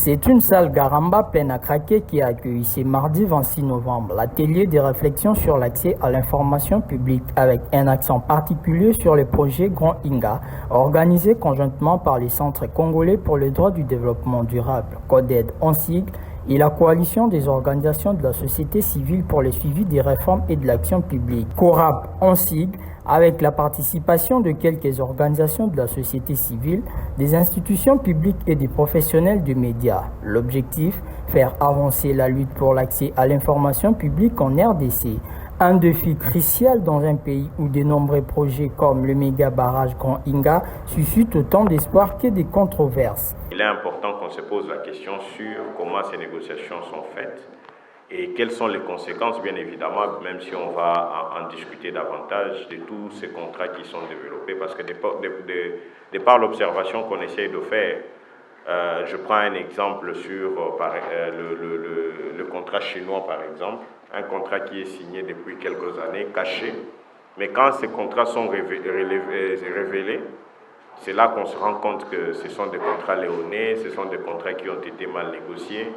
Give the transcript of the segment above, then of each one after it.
C'est une salle Garamba pleine à craquer qui a accueilli ce mardi 26 novembre l'atelier de réflexion sur l'accès à l'information publique avec un accent particulier sur le projet Grand Inga, organisé conjointement par le Centre congolais pour le droit du développement durable, CODED en sigle, et la coalition des organisations de la société civile pour le suivi des réformes et de l'action publique, CORAP en sigle, avec la participation de quelques organisations de la société civile, des institutions publiques et des professionnels de médias. L'objectif, faire avancer la lutte pour l'accès à l'information publique en RDC. Un défi crucial dans un pays où de nombreux projets comme le méga barrage Grand Inga suscitent autant d'espoir que de controverses. Il est important qu'on se pose la question sur comment ces négociations sont faites et quelles sont les conséquences, bien évidemment, même si on va en discuter davantage de tous ces contrats qui sont développés, parce que de par l'observation qu'on essaye de faire, je prends un exemple sur le contrat chinois, par exemple, un contrat qui est signé depuis quelques années, caché, mais quand ces contrats sont révélés, c'est là qu'on se rend compte que ce sont des contrats léonins, ce sont des contrats qui ont été mal négociés.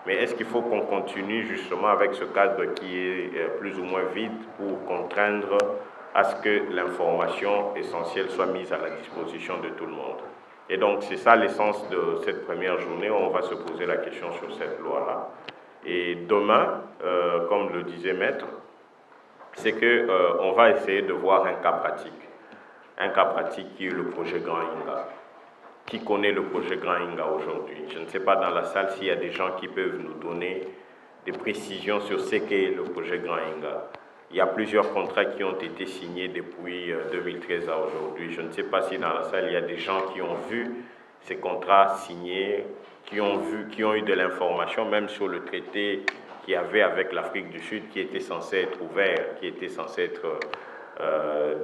Mais est-ce qu'il faut qu'on continue justement avec ce cadre qui est plus ou moins vide pour contraindre à ce que l'information essentielle soit mise à la disposition de tout le monde? Et donc c'est ça l'essence de cette première journée où on va se poser la question sur cette loi-là. Et demain, comme le disait Maître, c'est qu'on va essayer de voir un cas pratique. Un cas pratique qui est le projet Grand Inga. Qui connaît le projet Grand Inga aujourd'hui? Je ne sais pas dans la salle s'il y a des gens qui peuvent nous donner des précisions sur ce qu'est le projet Grand Inga. Il y a plusieurs contrats qui ont été signés depuis 2013 à aujourd'hui. Je ne sais pas si dans la salle il y a des gens qui ont vu ces contrats signés, qui ont eu de l'information même sur le traité qu'il y avait avec l'Afrique du Sud qui était censé être ouvert, qui était censé être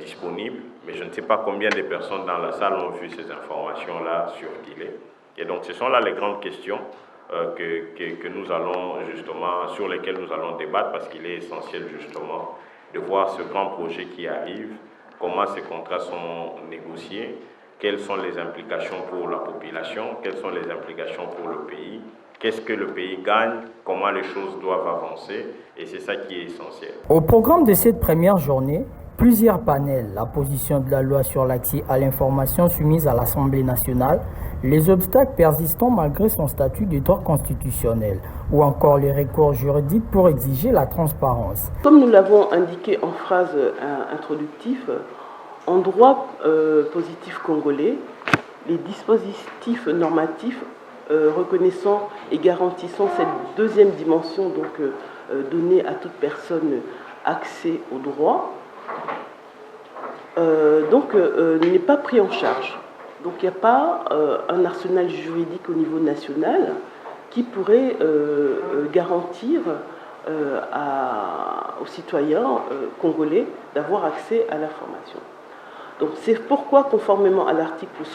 disponible, mais je ne sais pas combien de personnes dans la salle ont vu ces informations-là surfilées. Et donc ce sont là les grandes questions que nous allons justement, sur lesquelles nous allons débattre, parce qu'il est essentiel justement de voir ce grand projet qui arrive, comment ces contrats sont négociés, quelles sont les implications pour la population, quelles sont les implications pour le pays, qu'est-ce que le pays gagne, comment les choses doivent avancer, et c'est ça qui est essentiel. Au programme de cette première journée, plusieurs panels, la position de la loi sur l'accès à l'information soumise à l'Assemblée nationale, les obstacles persistants malgré son statut de droit constitutionnel, ou encore les recours juridiques pour exiger la transparence. Comme nous l'avons indiqué en phrase introductive, en droit positif congolais, les dispositifs normatifs reconnaissant et garantissant cette deuxième dimension, donc donner à toute personne accès au droit, n'est pas pris en charge. Donc il n'y a pas un arsenal juridique au niveau national qui pourrait garantir aux citoyens congolais d'avoir accès à l'information. Donc c'est pourquoi, conformément à l'article 122.1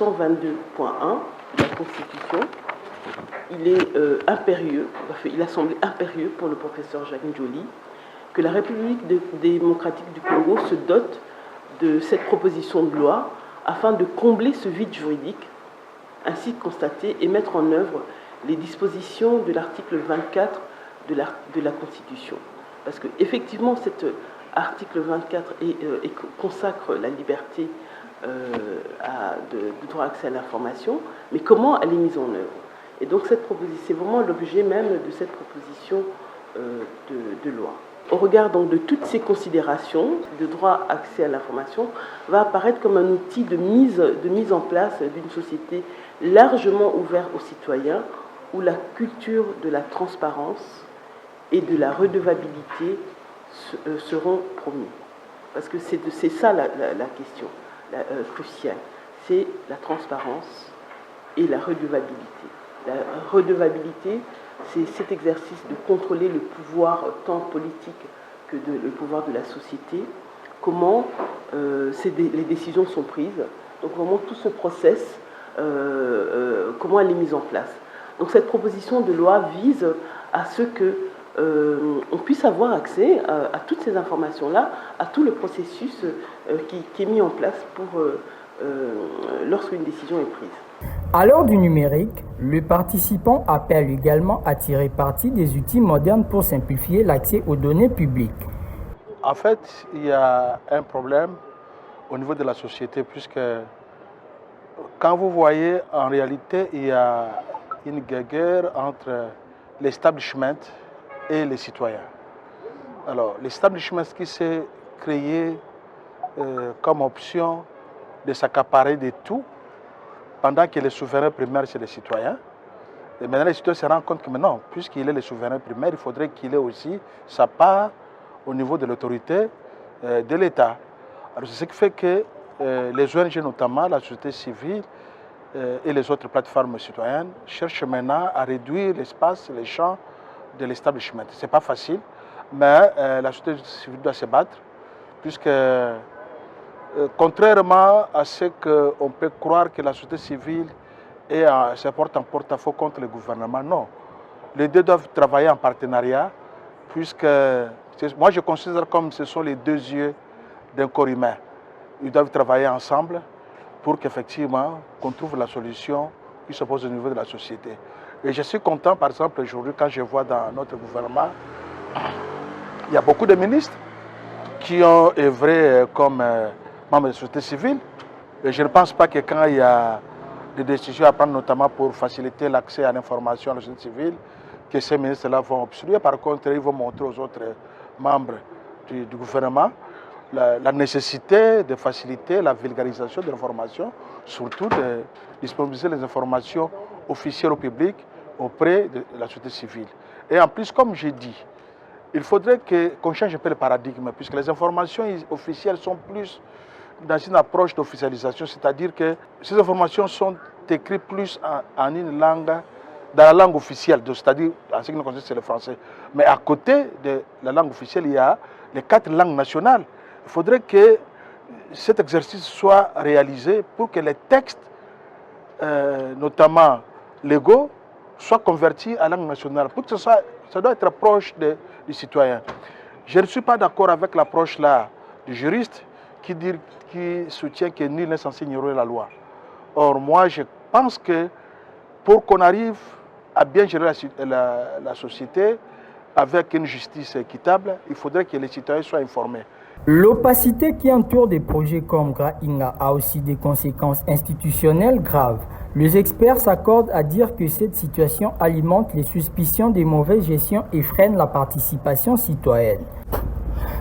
de la Constitution, il est impérieux, il a semblé impérieux pour le professeur Jacques Njoli que la République démocratique du Congo se dote de cette proposition de loi afin de combler ce vide juridique, ainsi constater et mettre en œuvre les dispositions de l'article 24 de la Constitution. Parce qu'effectivement, cet article 24 consacre la liberté de droit d'accès à l'information, mais comment elle est mise en œuvre? Et donc c'est vraiment l'objet même de cette proposition de loi. Au regard donc de toutes ces considérations, le droit d'accès à l'information va apparaître comme un outil de mise en place d'une société largement ouverte aux citoyens, où la culture de la transparence et de la redevabilité seront promues. Parce que c'est ça la question cruciale, c'est la transparence et la redevabilité. La redevabilité, c'est cet exercice de contrôler le pouvoir tant politique que le pouvoir de la société, comment les décisions sont prises, donc vraiment tout ce process, comment elle est mise en place. Donc cette proposition de loi vise à ce que on puisse avoir accès à toutes ces informations-là, à tout le processus qui est mis en place lorsqu'une décision est prise. À l'heure du numérique, le participant appelle également à tirer parti des outils modernes pour simplifier l'accès aux données publiques. En fait, il y a un problème au niveau de la société, puisque quand vous voyez, en réalité, il y a une guerre entre l'establishment et les citoyens. Alors, l'establishment qui s'est créé comme option de s'accaparer de tout, pendant que les souverains primaires, c'est les citoyens. Et maintenant, les citoyens se rendent compte que maintenant, puisqu'il est le souverain primaire, il faudrait qu'il ait aussi sa part au niveau de l'autorité de l'État. Alors, c'est ce qui fait que les ONG, notamment la société civile et les autres plateformes citoyennes, cherchent maintenant à réduire l'espace, les champs de l'establishment. Ce n'est pas facile, mais la société civile doit se battre, puisque contrairement à ce qu'on peut croire que la société civile se porte en porte-à-faux contre le gouvernement, non. Les deux doivent travailler en partenariat, puisque moi je considère comme ce sont les deux yeux d'un corps humain. Ils doivent travailler ensemble pour qu'effectivement qu'on trouve la solution qui se pose au niveau de la société. Et je suis content, par exemple, aujourd'hui, quand je vois dans notre gouvernement, il y a beaucoup de ministres qui ont œuvré comme membres de la société civile. Et je ne pense pas que quand il y a des décisions à prendre, notamment pour faciliter l'accès à l'information à la société civile, que ces ministres-là vont obstruer. Par contre, ils vont montrer aux autres membres du gouvernement la nécessité de faciliter la vulgarisation de l'information, surtout de disponibiliser les informations officielles au public auprès de la société civile. Et en plus, comme j'ai dit, il faudrait qu'on change un peu le paradigme, puisque les informations officielles sont plus dans une approche d'officialisation, c'est-à-dire que ces informations sont écrites plus en une langue, dans la langue officielle, c'est-à-dire, en ce qui nous concerne, c'est le français. Mais à côté de la langue officielle, il y a les 4 langues nationales. Il faudrait que cet exercice soit réalisé pour que les textes, notamment légaux, soient convertis à langue nationale. Pour que ça doit être proche du citoyen. Je ne suis pas d'accord avec l'approche là du juriste qui soutient que nul n'est censé ignorer la loi. Or, moi, je pense que pour qu'on arrive à bien gérer la société avec une justice équitable, il faudrait que les citoyens soient informés. L'opacité qui entoure des projets comme Grainga a aussi des conséquences institutionnelles graves. Les experts s'accordent à dire que cette situation alimente les suspicions de mauvaise gestion et freine la participation citoyenne.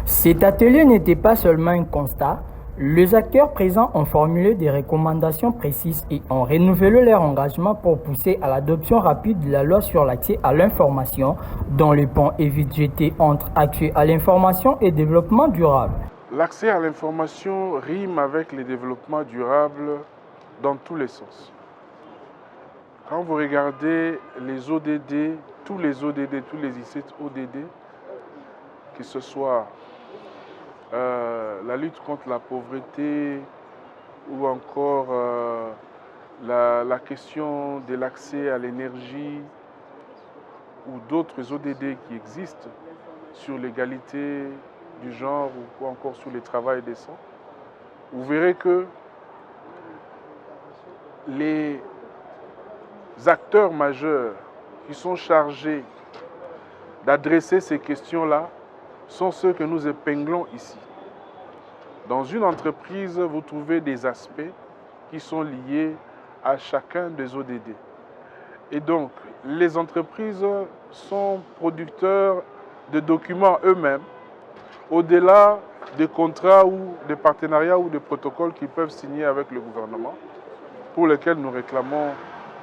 Cet atelier n'était pas seulement un constat. Les acteurs présents ont formulé des recommandations précises et ont renouvelé leur engagement pour pousser à l'adoption rapide de la loi sur l'accès à l'information, dont le pont est vite jeté entre accès à l'information et développement durable. L'accès à l'information rime avec le développement durable dans tous les sens. Quand vous regardez les ODD, tous les ICT ODD, que ce soit la lutte contre la pauvreté ou encore la question de l'accès à l'énergie ou d'autres ODD qui existent sur l'égalité du genre ou encore sur le travail décent, vous verrez que les acteurs majeurs qui sont chargés d'adresser ces questions-là sont ceux que nous épinglons ici. Dans une entreprise, vous trouvez des aspects qui sont liés à chacun des ODD. Et donc, les entreprises sont producteurs de documents eux-mêmes, au-delà des contrats ou des partenariats ou des protocoles qu'ils peuvent signer avec le gouvernement, pour lesquels nous réclamons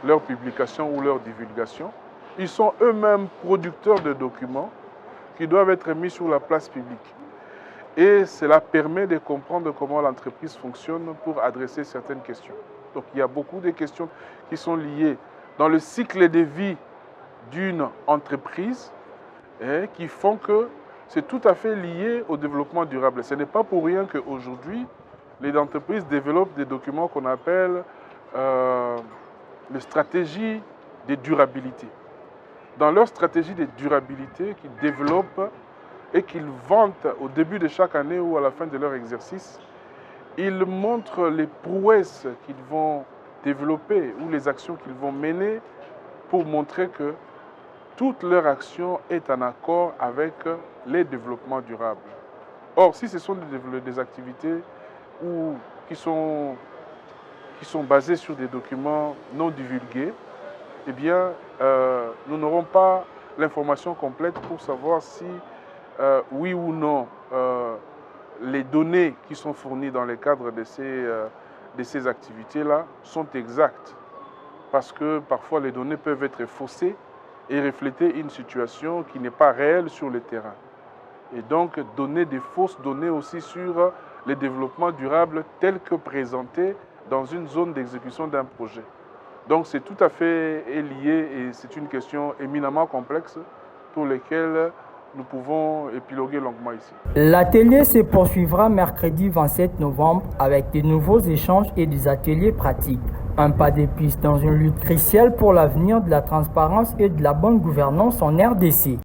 leur publication ou leur divulgation. Ils sont eux-mêmes producteurs de documents qui doivent être mis sur la place publique. Et cela permet de comprendre comment l'entreprise fonctionne pour adresser certaines questions. Donc il y a beaucoup de questions qui sont liées dans le cycle de vie d'une entreprise et qui font que c'est tout à fait lié au développement durable. Ce n'est pas pour rien qu'aujourd'hui, les entreprises développent des documents qu'on appelle les stratégies de durabilité. Dans leur stratégie de durabilité qu'ils développent et qu'ils vantent au début de chaque année ou à la fin de leur exercice, ils montrent les prouesses qu'ils vont développer ou les actions qu'ils vont mener pour montrer que toute leur action est en accord avec les développements durables. Or, si ce sont des activités qui sont basées sur des documents non divulgués, eh bien, nous n'aurons pas l'information complète pour savoir si, oui ou non, les données qui sont fournies dans le cadre de ces activités-là sont exactes. Parce que parfois, les données peuvent être faussées et refléter une situation qui n'est pas réelle sur le terrain. Et donc, donner des fausses données aussi sur les développements durables tels que présentés dans une zone d'exécution d'un projet. Donc, c'est tout à fait lié et c'est une question éminemment complexe pour laquelle nous pouvons épiloguer longuement ici. L'atelier se poursuivra mercredi 27 novembre avec de nouveaux échanges et des ateliers pratiques. Un pas de plus dans une lutte cruciale pour l'avenir de la transparence et de la bonne gouvernance en RDC.